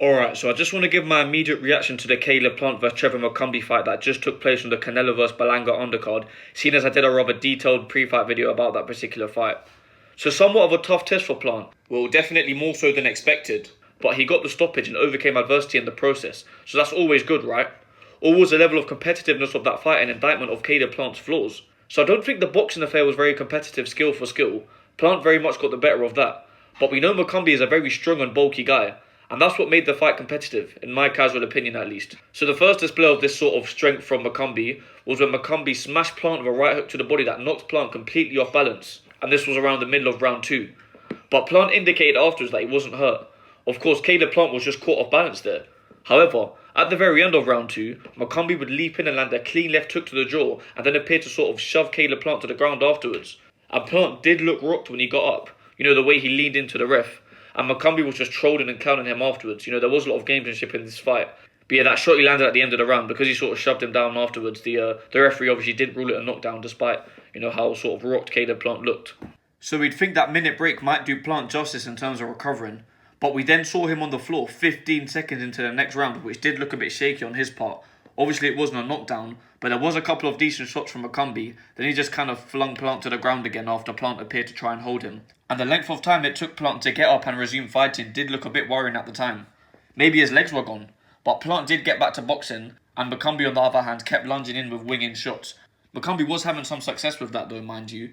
Alright, so I just want to give my immediate reaction to the Caleb Plant vs Trevor McCumby fight that just took place on the Canelo vs Berlanga undercard, seeing as I did a rather detailed pre-fight video about that particular fight. So somewhat of a tough test for Plant, well definitely more so than expected, but he got the stoppage and overcame adversity in the process, so that's always good, right? Always the level of competitiveness of that fight an indictment of Caleb Plant's flaws. So I don't think the boxing affair was very competitive skill for skill. Plant very much got the better of that, but we know McCumby is a very strong and bulky guy, and that's what made the fight competitive, in my casual opinion at least. So the first display of this sort of strength from McCumby was when McCumby smashed Plant with a right hook to the body that knocked Plant completely off balance, and this was around the middle of round 2. But Plant indicated afterwards that he wasn't hurt. Of course, Caleb Plant was just caught off balance there. However, at the very end of round 2, McCumby would leap in and land a clean left hook to the jaw and then appear to sort of shove Caleb Plant to the ground afterwards. And Plant did look rocked when he got up, the way he leaned into the ref. And McCumby was just trolling and clowning him afterwards. There was a lot of gamesmanship in this fight. But yeah, that shot he landed at the end of the round, because he sort of shoved him down afterwards, the referee obviously didn't rule it a knockdown despite, how sort of rocked Caleb Plant looked. So we'd think that minute break might do Plant justice in terms of recovering. But we then saw him on the floor 15 seconds into the next round, which did look a bit shaky on his part. Obviously it wasn't a knockdown, but there was a couple of decent shots from McCumby. Then he just kind of flung Plant to the ground again after Plant appeared to try and hold him. And the length of time it took Plant to get up and resume fighting did look a bit worrying at the time. Maybe his legs were gone, but Plant did get back to boxing, and McCumby on the other hand kept lunging in with winging shots. McCumby was having some success with that though, mind you.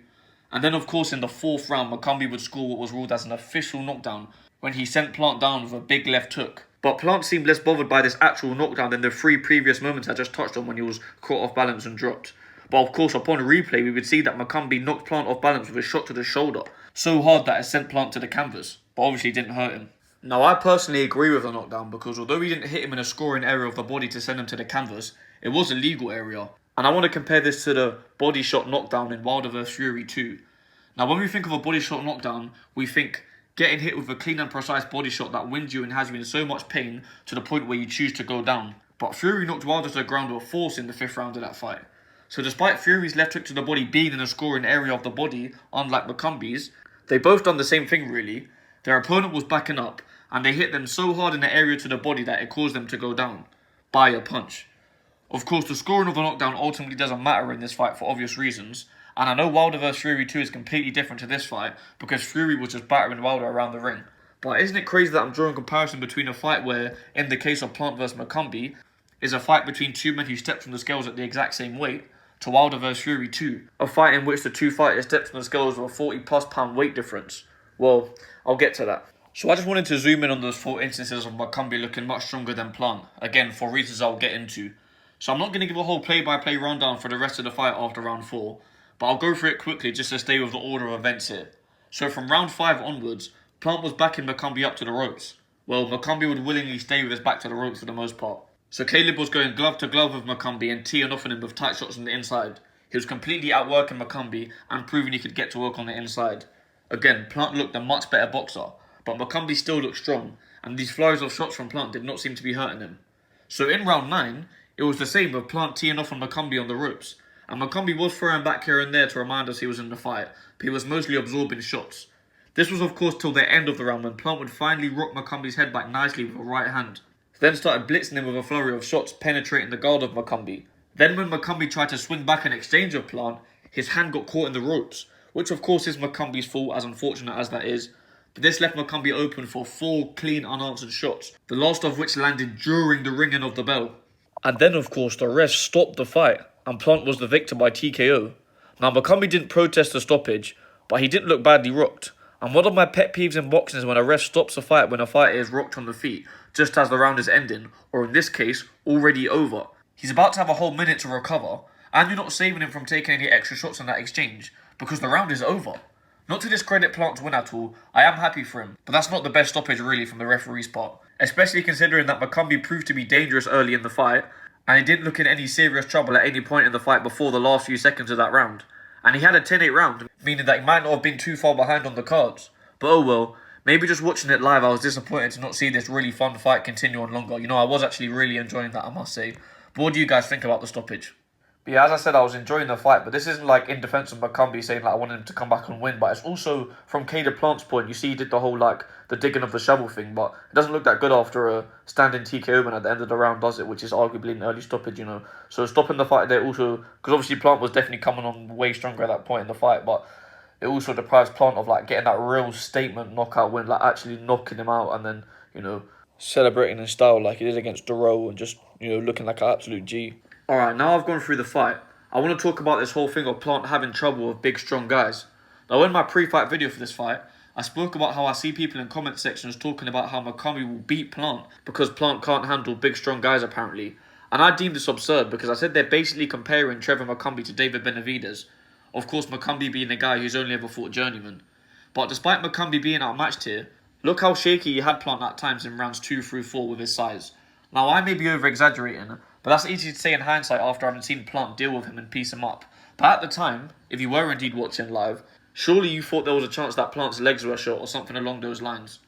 And then of course in the 4th round, McCumby would score what was ruled as an official knockdown when he sent Plant down with a big left hook. But Plant seemed less bothered by this actual knockdown than the 3 previous moments I just touched on when he was caught off balance and dropped. But of course upon replay we would see that McCumby knocked Plant off balance with a shot to the shoulder, so hard that it sent Plant to the canvas, but obviously didn't hurt him. Now I personally agree with the knockdown because although he didn't hit him in a scoring area of the body to send him to the canvas, it was a legal area. And I want to compare this to the body shot knockdown in Wilder vs Fury 2. Now when we think of a body shot knockdown, we think getting hit with a clean and precise body shot that wins you and has you in so much pain to the point where you choose to go down. But Fury knocked Wilder to the ground with force in the 5th round of that fight. So despite Fury's left hook to the body being in a scoring area of the body, unlike McCumby's, they both done the same thing really. Their opponent was backing up, and they hit them so hard in the area to the body that it caused them to go down by a punch. Of course, the scoring of a knockdown ultimately doesn't matter in this fight for obvious reasons, and I know Wilder vs Fury 2 is completely different to this fight because Fury was just battering Wilder around the ring. But isn't it crazy that I'm drawing a comparison between a fight where, in the case of Plant vs McCumby, is a fight between 2 men who stepped from the scales at the exact same weight, to Wilder vs Fury 2, a fight in which the 2 fighters stepped from the scales with a 40+ pound weight difference? Well, I'll get to that. So I just wanted to zoom in on those 4 instances of McCumby looking much stronger than Plant, again for reasons I'll get into. So I'm not going to give a whole play-by-play rundown for the rest of the fight after round 4, but I'll go through it quickly just to stay with the order of events here. So from round 5 onwards, Plant was backing McCumby up to the ropes. Well, McCumby would willingly stay with his back to the ropes for the most part. So Caleb was going glove to glove with McCumby and teeing off on him with tight shots on the inside. He was completely outworking McCumby and proving he could get to work on the inside. Again, Plant looked a much better boxer, but McCumby still looked strong, and these flurries of shots from Plant did not seem to be hurting him. So in round 9, it was the same with Plant teeing off on McCumby on the ropes, and McCumby was throwing back here and there to remind us he was in the fight, but he was mostly absorbing shots. This was of course till the end of the round when Plant would finally rock McCumby's head back nicely with a right hand, then started blitzing him with a flurry of shots penetrating the guard of McCumby. Then when McCumby tried to swing back and exchange with Plant, his hand got caught in the ropes, which of course is McCumby's fault, as unfortunate as that is, but this left McCumby open for 4 clean unanswered shots, the last of which landed during the ringing of the bell. And then of course the ref stopped the fight, and Plant was the victor by TKO. Now McCumby didn't protest the stoppage, but he didn't look badly rocked. And one of my pet peeves in boxing is when a ref stops a fight when a fighter is rocked on the feet, just as the round is ending, or in this case, already over. He's about to have a whole minute to recover, and you're not saving him from taking any extra shots in that exchange, because the round is over. Not to discredit Plant's win at all, I am happy for him, but that's not the best stoppage really from the referee's part, especially considering that McCumby proved to be dangerous early in the fight, and he didn't look in any serious trouble at any point in the fight before the last few seconds of that round. And he had a 10-8 round, meaning that he might not have been too far behind on the cards. But oh well, maybe just watching it live I was disappointed to not see this really fun fight continue on longer. I was actually really enjoying that, I must say. But what do you guys think about the stoppage? But yeah, as I said, I was enjoying the fight, but this isn't like in defense of McCumby saying like I wanted him to come back and win, but it's also from Caleb Plant's point. You see, he did the whole like the digging of the shovel thing, but it doesn't look that good after a standing TKO man at the end of the round does it, which is arguably an early stoppage, you know. So stopping the fight there also, because obviously Plant was definitely coming on way stronger at that point in the fight, but it also deprives Plant of like getting that real statement knockout win, like actually knocking him out and then, you know, celebrating in style like he did against Duro and just, you know, looking like an absolute G. Alright, now I've gone through the fight. I want to talk about this whole thing of Plant having trouble with big, strong guys. Now, in my pre-fight video for this fight, I spoke about how I see people in comment sections talking about how McCumby will beat Plant because Plant can't handle big, strong guys, apparently. And I deemed this absurd because I said they're basically comparing Trevor McCumby to David Benavidez. Of course, McCumby being the guy who's only ever fought journeyman. But despite McCumby being outmatched here, look how shaky he had Plant at times in rounds 2 through 4 with his size. Now, I may be over-exaggerating, but that's easy to say in hindsight after having seen Plant deal with him and piece him up. But at the time, if you were indeed watching live, surely you thought there was a chance that Plant's legs were short or something along those lines.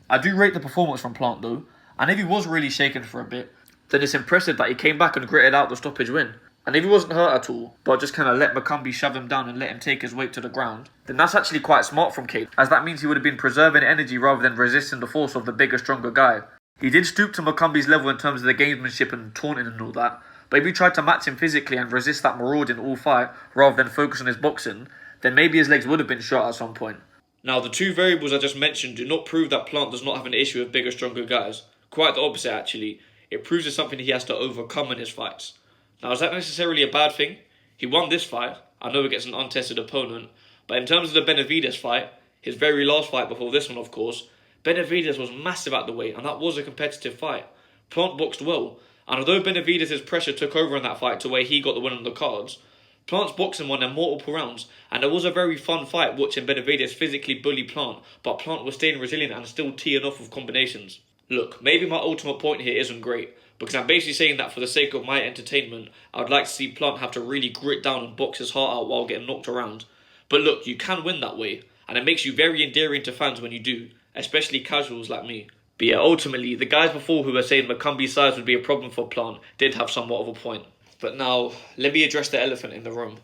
I do rate the performance from Plant though, and if he was really shaken for a bit, then it's impressive that he came back and gritted out the stoppage win. And if he wasn't hurt at all, but just kind of let McCumby shove him down and let him take his weight to the ground, then that's actually quite smart from Cade, as that means he would have been preserving energy rather than resisting the force of the bigger, stronger guy. He did stoop to McCumby's level in terms of the gamesmanship and taunting and all that, but if he tried to match him physically and resist that marauding all fight rather than focus on his boxing, then maybe his legs would have been shot at some point. Now, the two variables I just mentioned do not prove that Plant does not have an issue with bigger, stronger guys. Quite the opposite, actually. It proves it's something he has to overcome in his fights. Now, is that necessarily a bad thing? He won this fight. I know against an untested opponent. But in terms of the Benavidez fight, his very last fight before this one, of course, Benavidez was massive at the weight, and that was a competitive fight. Plant boxed well, and although Benavidez' pressure took over in that fight to where he got the win on the cards, Plant's boxing won in multiple rounds, and it was a very fun fight watching Benavidez physically bully Plant, but Plant was staying resilient and still teeing off with combinations. Look, maybe my ultimate point here isn't great, because I'm basically saying that for the sake of my entertainment, I would like to see Plant have to really grit down and box his heart out while getting knocked around. But look, you can win that way, and it makes you very endearing to fans when you do, especially casuals like me. But yeah, ultimately, the guys before who were saying McCumby's size would be a problem for Plant did have somewhat of a point. But now, let me address the elephant in the room.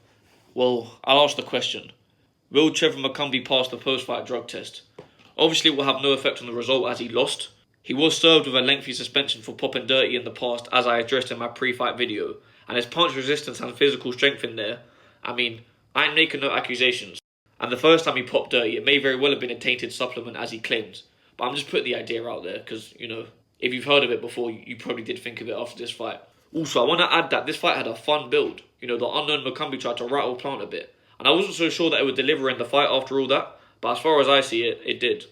Well, I'll ask the question. Will Trevor McCumby pass the post-fight drug test? Obviously, it will have no effect on the result as he lost. He was served with a lengthy suspension for popping dirty in the past, as I addressed in my pre-fight video, and his punch resistance and physical strength in there. I mean, I ain't making no accusations. And the first time he popped dirty, it may very well have been a tainted supplement as he claims. But I'm just putting the idea out there because, you know, if you've heard of it before, you probably did think of it after this fight. Also, I want to add that this fight had a fun build. You know, the unknown McCumby tried to rattle Plant a bit. And I wasn't so sure that it would deliver in the fight after all that. But as far as I see it, it did.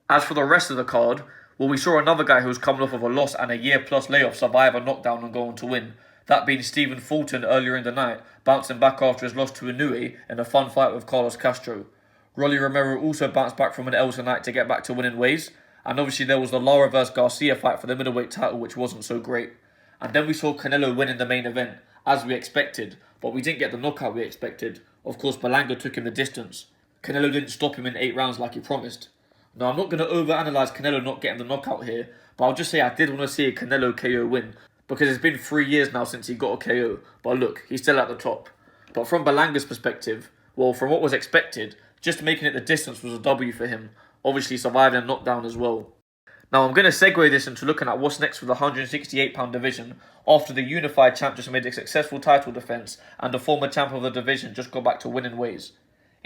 As for the rest of the card, well, we saw another guy who was coming off of a loss and a year-plus layoff survive a knockdown and go on to win. That being Stephen Fulton earlier in the night, bouncing back after his loss to O.M.E in a fun fight with Carlos Castro. Rolly Romero also bounced back from an L tonight to get back to winning ways. And obviously there was the Lara vs Garcia fight for the middleweight title, which wasn't so great. And then we saw Canelo winning the main event, as we expected, but we didn't get the knockout we expected. Of course, Berlanga took him the distance. Canelo didn't stop him in 8 rounds like he promised. Now, I'm not going to overanalyze Canelo not getting the knockout here, but I'll just say I did want to see a Canelo KO win, because it's been 3 years now since he got a KO, but look, he's still at the top. But from Berlanga's perspective, well, from what was expected, just making it the distance was a W for him, obviously surviving a knockdown as well. Now, I'm going to segue this into looking at what's next for the 168-pound division after the unified champ just made a successful title defence and the former champ of the division just got back to winning ways.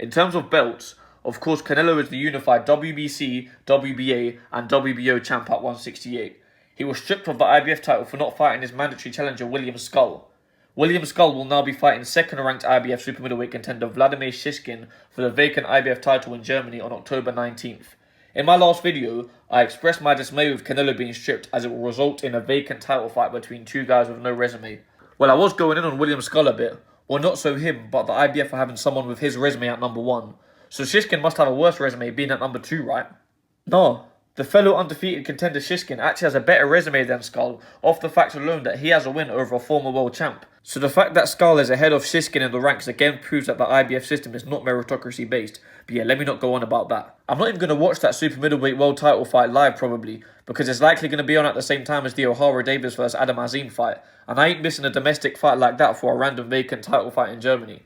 In terms of belts, of course, Canelo is the unified WBC, WBA and WBO champ at 168. He was stripped of the IBF title for not fighting his mandatory challenger William Skull. William Skull will now be fighting second-ranked IBF super middleweight contender Vladimir Shishkin for the vacant IBF title in Germany on October 19th. In my last video, I expressed my dismay with Canelo being stripped as it will result in a vacant title fight between two guys with no resume. Well, I was going in on William Skull a bit, or not so him, but the IBF are having someone with his resume at number 1. So Shishkin must have a worse resume being at number 2, right? No, the fellow undefeated contender Shishkin actually has a better resume than Skull, off the fact alone that he has a win over a former world champ. So the fact that Skull is ahead of Shiskin in the ranks again proves that the IBF system is not meritocracy based. But yeah, let me not go on about that. I'm not even going to watch that super middleweight world title fight live probably, because it's likely going to be on at the same time as the O'Hara Davis vs Adam Azim fight, and I ain't missing a domestic fight like that for a random vacant title fight in Germany.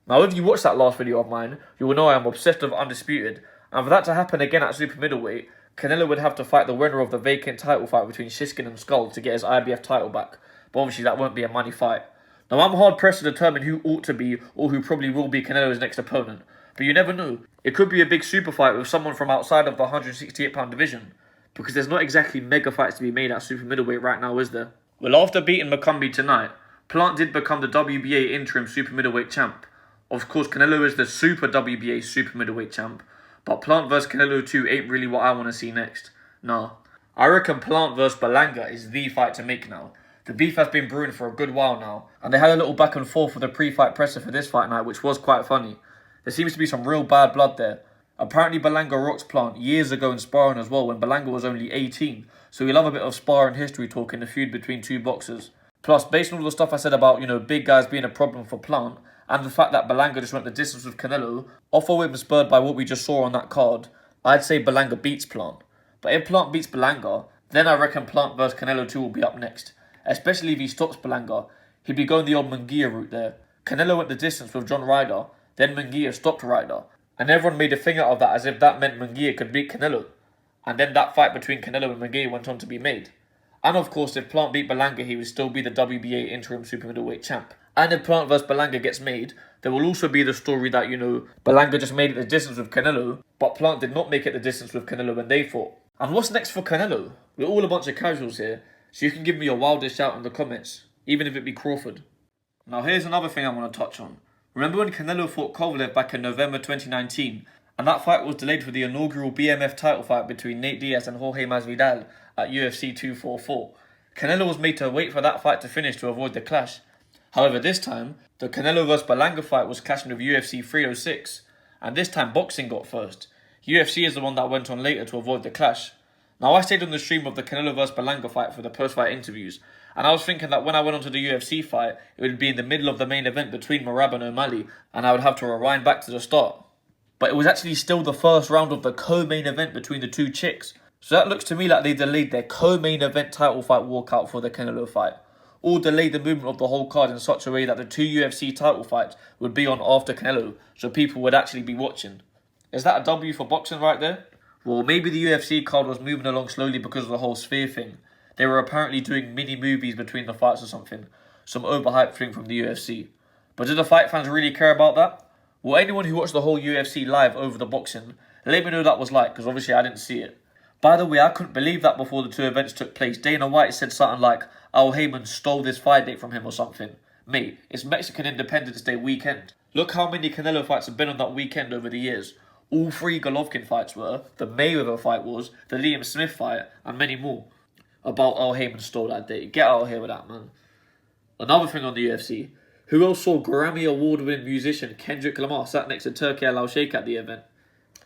Now if you watched that last video of mine, you will know I am obsessed with Undisputed, and for that to happen again at super middleweight, Canelo would have to fight the winner of the vacant title fight between Shiskin and Skull to get his IBF title back, but obviously that won't be a money fight. Now, I'm hard-pressed to determine who ought to be or who probably will be Canelo's next opponent, but you never know. It could be a big super fight with someone from outside of the 168-pound division, because there's not exactly mega fights to be made at super middleweight right now, is there? Well, after beating McCumby tonight, Plant did become the WBA interim super middleweight champ. Of course, Canelo is the super WBA super middleweight champ, but Plant vs Canelo 2 ain't really what I want to see next. Nah, I reckon Plant vs Berlanga is the fight to make now. The beef has been brewing for a good while now, and they had a little back and forth with the pre-fight presser for this fight night, which was quite funny. There seems to be some real bad blood there. Apparently Berlanga rocked Plant years ago in sparring as well, when Berlanga was only 18, so we love a bit of sparring history talk in the feud between two boxers. Plus, based on all the stuff I said about, big guys being a problem for Plant, and the fact that Berlanga just went the distance with Canelo, off a whim spurred by what we just saw on that card, I'd say Berlanga beats Plant. But if Plant beats Berlanga, then I reckon Plant vs Canelo 2 will be up next. Especially if he stops Berlanga, he'd be going the old Munguia route there. Canelo went the distance with John Ryder, then Munguia stopped Ryder, and everyone made a thing out of that as if that meant Munguia could beat Canelo. And then that fight between Canelo and Munguia went on to be made. And of course, if Plant beat Berlanga, he would still be the WBA interim super middleweight champ. And if Plant vs Berlanga gets made, there will also be the story that, Berlanga just made it the distance with Canelo, but Plant did not make it the distance with Canelo when they fought. And what's next for Canelo? We're all a bunch of casuals here, so you can give me your wildest shout in the comments, even if it be Crawford. Now here's another thing I want to touch on. Remember when Canelo fought Kovalev back in November 2019, and that fight was delayed for the inaugural BMF title fight between Nate Diaz and Jorge Masvidal at UFC 244. Canelo was made to wait for that fight to finish to avoid the clash. However, this time, the Canelo vs Berlanga fight was clashing with UFC 306, and this time boxing got first. UFC is the one that went on later to avoid the clash. Now, I stayed on the stream of the Canelo vs Berlanga fight for the post-fight interviews, and I was thinking that when I went onto the UFC fight, it would be in the middle of the main event between Merab and O.M.E, and I would have to rewind back to the start. But it was actually still the first round of the co-main event between the two chicks. So that looks to me like they delayed their co-main event title fight walkout for the Canelo fight, or delayed the movement of the whole card in such a way that the two UFC title fights would be on after Canelo, so people would actually be watching. Is that a W for boxing right there? Well, maybe the UFC card was moving along slowly because of the whole Sphere thing. They were apparently doing mini-movies between the fights or something. Some overhyped thing from the UFC. But did the fight fans really care about that? Well, anyone who watched the whole UFC live over the boxing, let me know what that was like, because obviously I didn't see it. By the way, I couldn't believe that before the two events took place. Dana White said something like, Al Heyman stole this fight date from him or something. Mate, it's Mexican Independence Day weekend. Look how many Canelo fights have been on that weekend over the years. All three Golovkin fights were, the Mayweather fight was, the Liam Smith fight, and many more. About Al Heyman stole that date. Get out of here with that, man. Another thing on the UFC. Who else saw Grammy Award-winning musician Kendrick Lamar sat next to Turki Al-Sheikh at the event?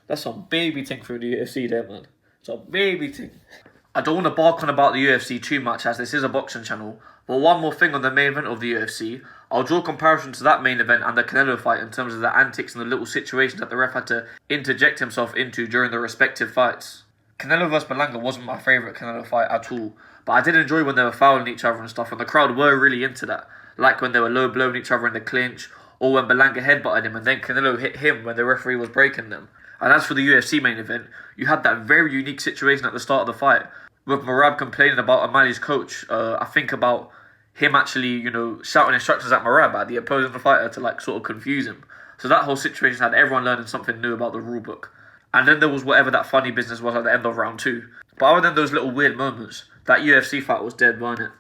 That's some baby thing from the UFC there, man. It's a baby thing. I don't want to bark on about the UFC too much as this is a boxing channel, but one more thing on the main event of the UFC. I'll draw a comparison to that main event and the Canelo fight in terms of the antics and the little situations that the ref had to interject himself into during the respective fights. Canelo vs Berlanga wasn't my favourite Canelo fight at all, but I did enjoy when they were fouling each other and stuff, and the crowd were really into that. Like when they were low blowing each other in the clinch, or when Berlanga headbutted him and then Canelo hit him when the referee was breaking them. And as for the UFC main event, you had that very unique situation at the start of the fight, with Merab complaining about O'Malley's coach. I think about him actually, shouting instructions at Merab, at the opposing fighter, to sort of confuse him. So that whole situation had everyone learning something new about the rulebook. And then there was whatever that funny business was at the end of round 2. But other than those little weird moments, that UFC fight was dead, wasn't it?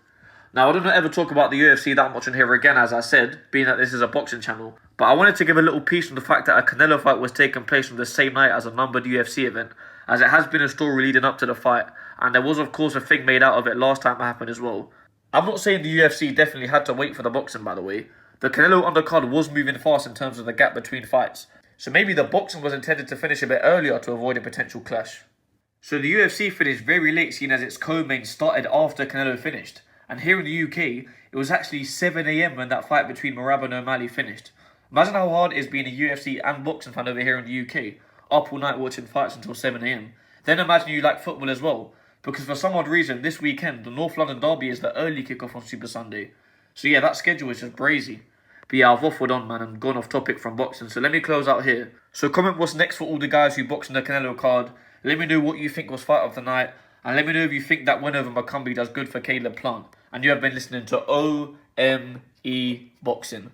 Now, I don't ever talk about the UFC that much on here again, as I said, being that this is a boxing channel. But I wanted to give a little piece on the fact that a Canelo fight was taking place on the same night as a numbered UFC event, as it has been a story leading up to the fight, and there was of course a thing made out of it last time it happened as well. I'm not saying the UFC definitely had to wait for the boxing, by the way. The Canelo undercard was moving fast in terms of the gap between fights, so maybe the boxing was intended to finish a bit earlier to avoid a potential clash. So the UFC finished very late, seeing as its co-main started after Canelo finished, And here in the UK, it was actually 7 a.m. when that fight between Merab and O'Malley finished. Imagine how hard it is being a UFC and boxing fan over here in the UK, up all night watching fights until 7 a.m. Then imagine you like football as well, because for some odd reason, this weekend, the North London Derby is the early kickoff on Super Sunday. So yeah, that schedule is just brazy. But yeah, I've waffled on, man, and gone off topic from boxing, so let me close out here. So comment what's next for all the guys who boxed in the Canelo card. Let me know what you think was fight of the night, and let me know if you think that win over McCumby does good for Caleb Plant. And you have been listening to O.M.E. Boxing.